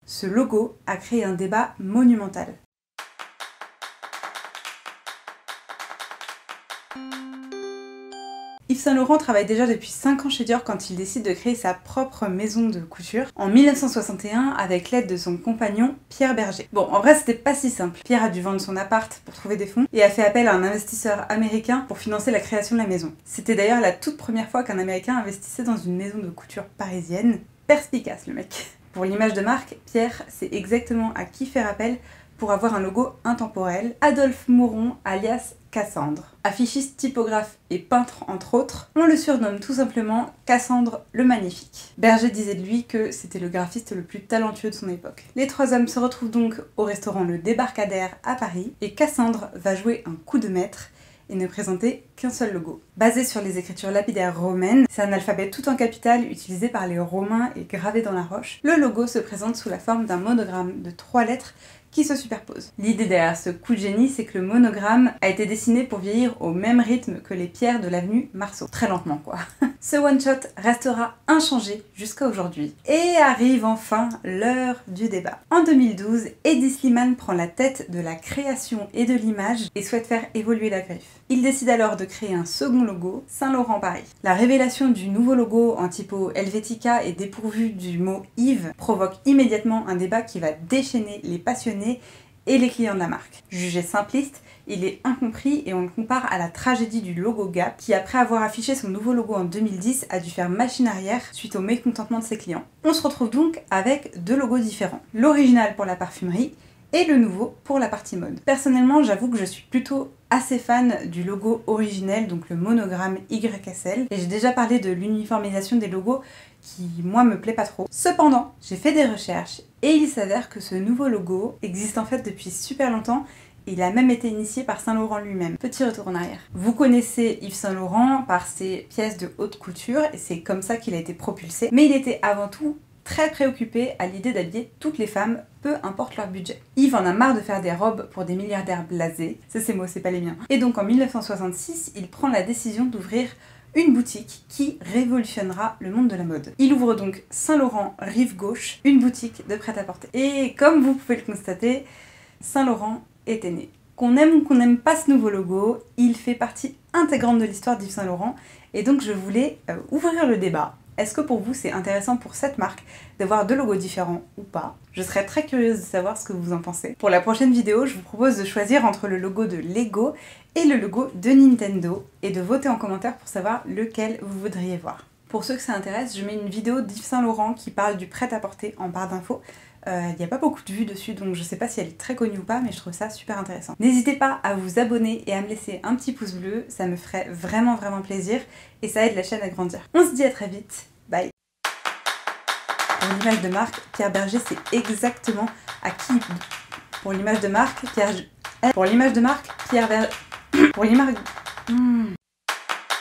Ce logo a créé un débat monumental. Yves Saint Laurent travaille déjà depuis 5 ans chez Dior quand il décide de créer sa propre maison de couture en 1961 avec l'aide de son compagnon Pierre Berger. Bon, en vrai c'était pas si simple. Pierre a dû vendre son appart pour trouver des fonds et a fait appel à un investisseur américain pour financer la création de la maison. C'était d'ailleurs la toute première fois qu'un américain investissait dans une maison de couture parisienne. Perspicace le mec. Pour l'image de marque, Pierre sait exactement à qui faire appel pour avoir un logo intemporel. Adolphe Mouron alias Cassandre. Affichiste, typographe et peintre entre autres, on le surnomme tout simplement Cassandre le Magnifique. Berger disait de lui que c'était le graphiste le plus talentueux de son époque. Les trois hommes se retrouvent donc au restaurant Le Débarcadère à Paris et Cassandre va jouer un coup de maître et ne présenter qu'un seul logo. Basé sur les écritures lapidaires romaines, c'est un alphabet tout en capitales utilisé par les Romains et gravé dans la roche. Le logo se présente sous la forme d'un monogramme de 3 lettres qui se superposent. L'idée derrière ce coup de génie, c'est que le monogramme a été dessiné pour vieillir au même rythme que les pierres de l'avenue Marceau. Très lentement quoi. Ce one-shot restera inchangé jusqu'à aujourd'hui. Et arrive enfin l'heure du débat. En 2012, Hedi Slimane prend la tête de la création et de l'image et souhaite faire évoluer la griffe. Il décide alors de créer un second logo, Saint Laurent Paris. La révélation du nouveau logo en typo Helvetica et dépourvu du mot Yves provoque immédiatement un débat qui va déchaîner les passionnés et les clients de la marque. Jugé simpliste, il est incompris et on le compare à la tragédie du logo Gap qui, après avoir affiché son nouveau logo en 2010, a dû faire machine arrière suite au mécontentement de ses clients. On se retrouve donc avec 2 logos différents. L'original pour la parfumerie et le nouveau pour la partie mode. Personnellement, j'avoue que je suis plutôt assez fan du logo originel, donc le monogramme YSL, et j'ai déjà parlé de l'uniformisation des logos qui, moi, me plaît pas trop. Cependant, j'ai fait des recherches et il s'avère que ce nouveau logo existe en fait depuis super longtemps. Il a même été initié par Saint Laurent lui-même. Petit retour en arrière. Vous connaissez Yves Saint Laurent par ses pièces de haute couture et c'est comme ça qu'il a été propulsé, mais il était avant tout très préoccupé à l'idée d'habiller toutes les femmes, peu importe leur budget. Yves en a marre de faire des robes pour des milliardaires blasés, c'est ses mots, c'est pas les miens. Et donc en 1966, il prend la décision d'ouvrir une boutique qui révolutionnera le monde de la mode. Il ouvre donc Saint Laurent Rive Gauche, une boutique de prêt-à-porter. Et comme vous pouvez le constater, Saint Laurent était né. Qu'on aime ou qu'on n'aime pas ce nouveau logo, il fait partie intégrante de l'histoire d'Yves Saint Laurent, et donc je voulais ouvrir le débat. Est-ce que pour vous c'est intéressant pour cette marque d'avoir 2 logos différents ou pas? Je serais très curieuse de savoir ce que vous en pensez. Pour la prochaine vidéo, je vous propose de choisir entre le logo de Lego et le logo de Nintendo et de voter en commentaire pour savoir lequel vous voudriez voir. Pour ceux que ça intéresse, je mets une vidéo d'Yves Saint Laurent qui parle du prêt-à-porter en barre d'infos. Il n'y a pas beaucoup de vues dessus, donc je sais pas si elle est très connue ou pas, mais je trouve ça super intéressant. N'hésitez pas à vous abonner et à me laisser un petit pouce bleu, ça me ferait vraiment plaisir et ça aide la chaîne à grandir. On se dit à très vite, bye. Pour l'image de marque, Pierre Berger sait exactement à qui... Pour l'image de marque, Pierre Berger...